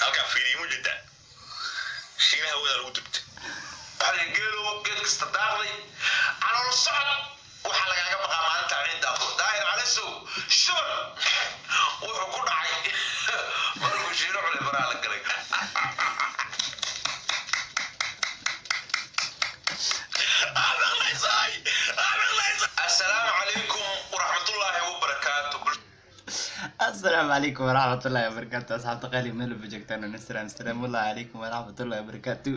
halka fiiriyo jidda shiinaha wada lagu dubto على الجيلو جيل استداري على الصعد وحلا جاك بقى ما أنت عند أخو داير على السوق شر وحكون عين ما له شيء على برا الجري السلام عليكم ورحمة الله وبركاته السلام عليكم ورحمة الله وبركاته أصحاب تقالي ملو بجكتنا نسلام السلام الله عليكم ورحمة الله وبركاته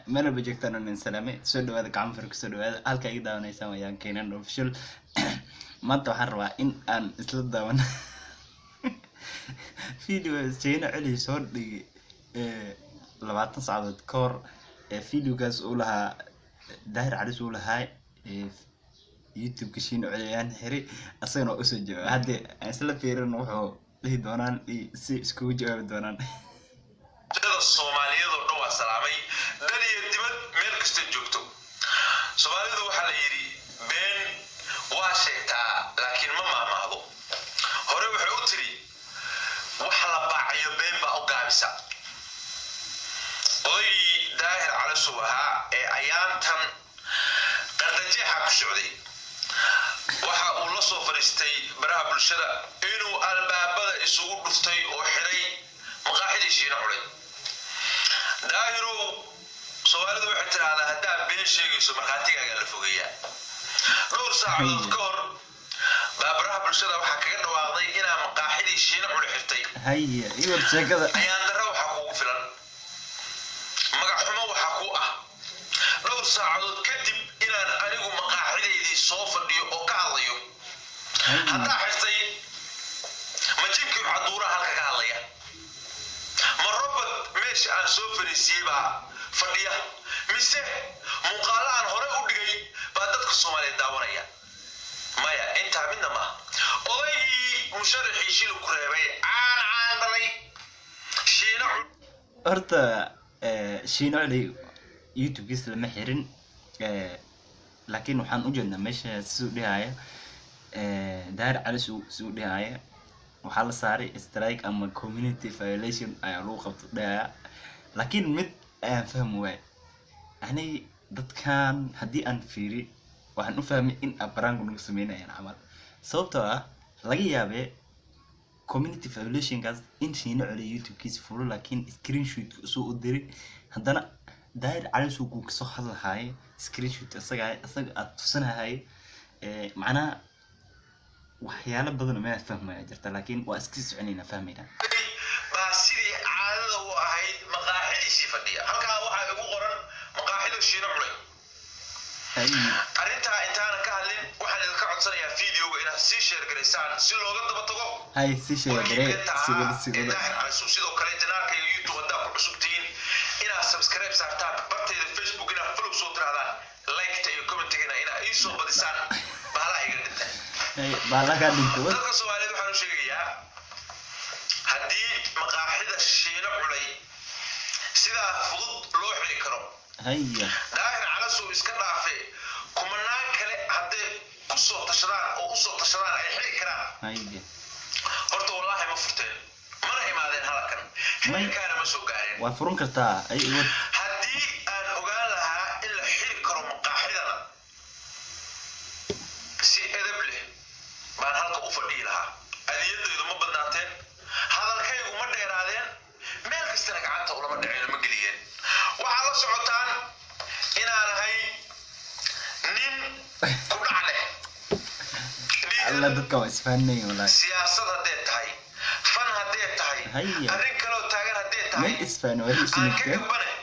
ملو بجكتنا نسلامي سودو هذا كعم فرق سودو هذا هل كأي داون يسمى يعني كينان أوفيشل ما تحروا إن أن إسلام داون فيديو سينا علي صور دي لبعض صعدت كور فيديو جاز أولها داير على سؤولها يوتيوب كشين عليان هري أصلاً أسجل هذا أصلاً فيرن وحو له دونان سكوج أو دونان. هذا الصومالي هذا نوع سلامي دني يدمت ملك استجوبته. الصومالي هذا وحلا يري بين واشيتا لكن ما هذا. هري وحوتري وحلا باعي بين بأوقابسا. وي داهر على سوها أيام تن قرنجيها كشعودي. waxa uu la soo fariistay baraha bulshada inuu albaabada isugu dhuftay oo xiray maqaaxidii shiina culay daahiro Soomaalidu waxay tiraahdaa hadaa been sheegayso markaatigaaga la fogeeyaa dhowr saacadood ka hor baraha bulshada waxa kaga dhawaaqday inaa maqaaxidii shiina culay xirtay haye iyo sheekada ayaan daro waxa kugu filan magac xumo waxa ku ah dhowr saacadood kadib inaan anigu maqaaxideedii soo fadhiyo oo ka hadlayo hadda xirtay ma jibkii caduura halka ka hadlaya ma robot meesha aan soo fariisiyay baa fadhiya mise muuqaalaan hore u dhigay baa dadka Soomaaliyeed daawanaya maya inta midna ma odaygii musharaxii shil ku reebay aan dhalay shiina horta shiina cali YouTube giis lama xirin laakiin waxaan u jeednaa meesha soo dhihaya daahir cali soo dhihaya waxa la saaray strike ama community violation ayaa lagu qabto dhaya laakiin mid aan fahmo waay ani dadkan hadii aan fiiri waxaan u fahmay in abrang lagu sameeyay amal sababtoo ah laga yaabay community violation gas in shiina cali YouTube kiis furo laakiin screenshot soo u diray haddana daahir cali soo ku soo hadlahay screenshot asaga aad tusanahay macnaha waxyaalo badan ma fahmay jirta laakiin waa iska soconayna fahmayna baa sidii caadada u ahayd maqaaxidii fadhiya halka waxa ugu qoran maqaaxidu shiina culay arinta intaan ka hadlin waxaan idinka codsanayaa fiidiyoga inaad si share gareysaan si looga daba tago hay si share garey sidoo kale janaarka YouTube hadda ku cusubtiin inaad subscribe saartaan barteeda Facebook inaad follow soo tiraadaan like iyo comment-gana inaad ii soo badisaan bahala iga dhinta bahala ka dhinta dadka Soomaaliyeed waxaan u sheegayaa haddii maqaaxida shiina culay sida fudud loo xiri karo haya daahir cala soo iska dhaafay kumanaan kale hadday ku soo tashadaan oo u soo tashadaan ay xiri karaan haya horta wallahi ma furteen mana imaadeen halkan heerkaana ma soo gaareen waa furun kartaa ay haddii aan ogaan lahaa in la xiri karo maqaaxidana si edeb leh baan halka u fadhiyi lahaa adiyadoodu ma badnaateen hadalkaygu ma dheeraadeen meel kastana gacanta ulama dhicin ma geliyeen waxaa la socotaan inaan ahay nin ku dhacle alla dadka waa isfahanay wallahi siyaasad hadday tahay fan hadday tahay arrin kale oo taagan hadday tahay ma isfahan wali ismidka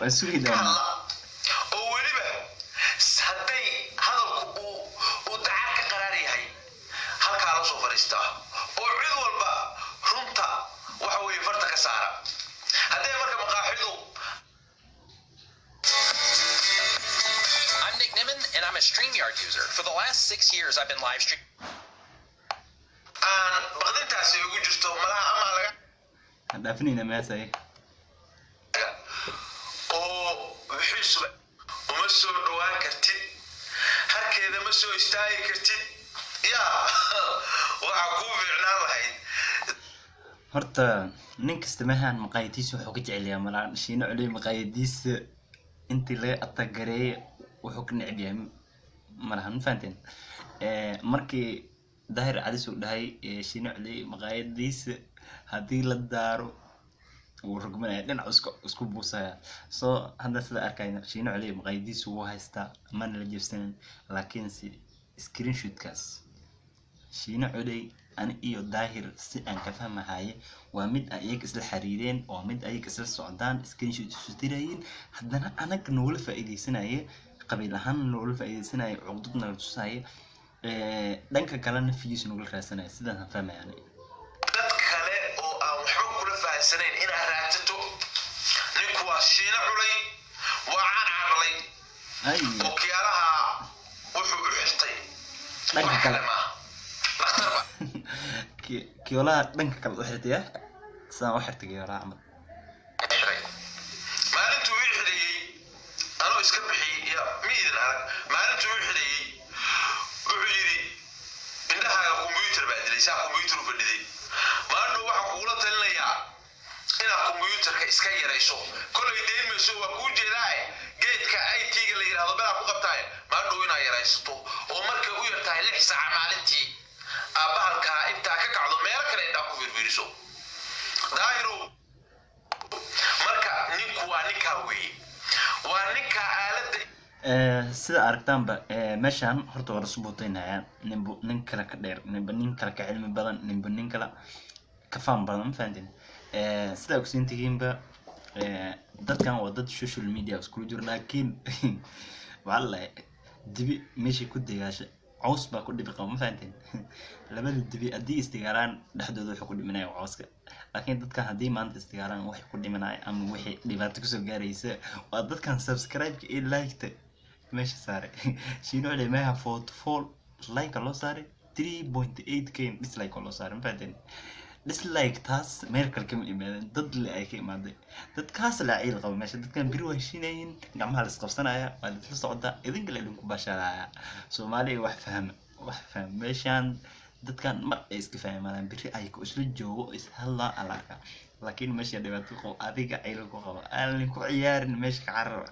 waa sugi doonaa oo waliba hadday hadalku uu dacar ka qaraar yahay halka la soo fariistaa oo cid walba runta waxa weeye farta ka saara hadday marka maqaaxidu I'm Nick Nimmin and I'm a StreamYard user. For the last 6 years I've been live streaming. baqdintaasi ugu jirto malaha ama laga hadafnina meesay oo wixiisu uma soo dhawaan kartid harkeeda ma soo istaagi kartid ya waxa ku fiicnaan lahayd horta ninka istamahan maqaayadiisa wuxuu ka jecel yahay malaan shiino culey maqaayadiisa intii laga atagareeyay wuxuu ka neceb yahay malahan fahanteen markii daahir calis uu dhahay shiino culey maqaayadiisa haddii la daaro wuu rugmanaya dhinac isku buusaya soo hadda sida arkayna shiino culey maqaayadiisa wuu haystaa mana la jeefsanin laakiin si screenshotkaas shiino culey ani iyo daahir si aan ka fahmahay waa mid ayaga isla xariireen oo mid ayaga isla socdaan screenshot isu dirayeen haddana anaga noola faa'iideysanaya qabiil ahaan noola faa'iideysanaya cugdadna la tusaya dhanka kalena views noola raadsanaya sidaan aan fahmayaan dad kale oo aan waxba kula fahansanayn inaad raadsato ninku waa shiino culey waa cancadhalay oo kiyaalaha wuxuu u xirtay dhanka kale dhakhtarba kiyoolaha dhanka kale u xirtay sidaan u xirtay kiyoolaha camal maalintuu ii xidhayey anoo iska bixiyey miidin arag maalintuu ii xidhayey wuxuu yidhi indhahaaga kombiyuutar baa dilay saa kombiyuutar u fadhiday maalinu waxaan kugula talinayaa inaad kombiyuutarka iska yarayso kolay dayn mayso waa kuu jeedaae geedka IT-ga la yidhahdo belaa ku qabtaaye maalinu inaad yaraysato oo markay u yartahay 6 saaca maalintii aabbahalkaa intaa ka kacdo meelo kale intaa ku fiirfiiriso daahirow marka ninku waa ninkaa weeye waa ninka aaladda sida aragtaanba meeshaan horta waa lasu buutaynaya nin kale ka dheer nin kale ka cilmi badan nin kale ka faham badan ma fahanteen sida ogsiin tihiinba dadkan waa dad social media isku jiro laakiin wallahi dibi meeshii ku degaashay caws baa ku dhibi qaba ma fahanteen labada dibi haddii istigaalaan dhexdooda wuxuu ku dhimanaya cawska laakiin dadkan haddii maanta istigaalaan waxay ku dhimanaya ama wixii dhibaato kusoo gaaraysa waa dadkan subscribe-ka iyo like-ta meesha saaray shiino culey meeha 44 like loo saaray 3.8k dislike loo saaray ma fahanteen dislike taas meel kale kama imaadeen dad le ay ka imaaday dadkaas la ciil qaba meesha dadkan biri waa heshiinayeen gacmaha la isqabsanaya waa la isla socdaa idin kale idinku bashaaraya Soomaaliya wax faham meeshaan dadkan mar ay iska fahmaan biri ay ku isla joogo is hadla alaka laakiin meesha dhibaato qabo adiga ciil ku qaba aan ku ciyaarin meesha ka carar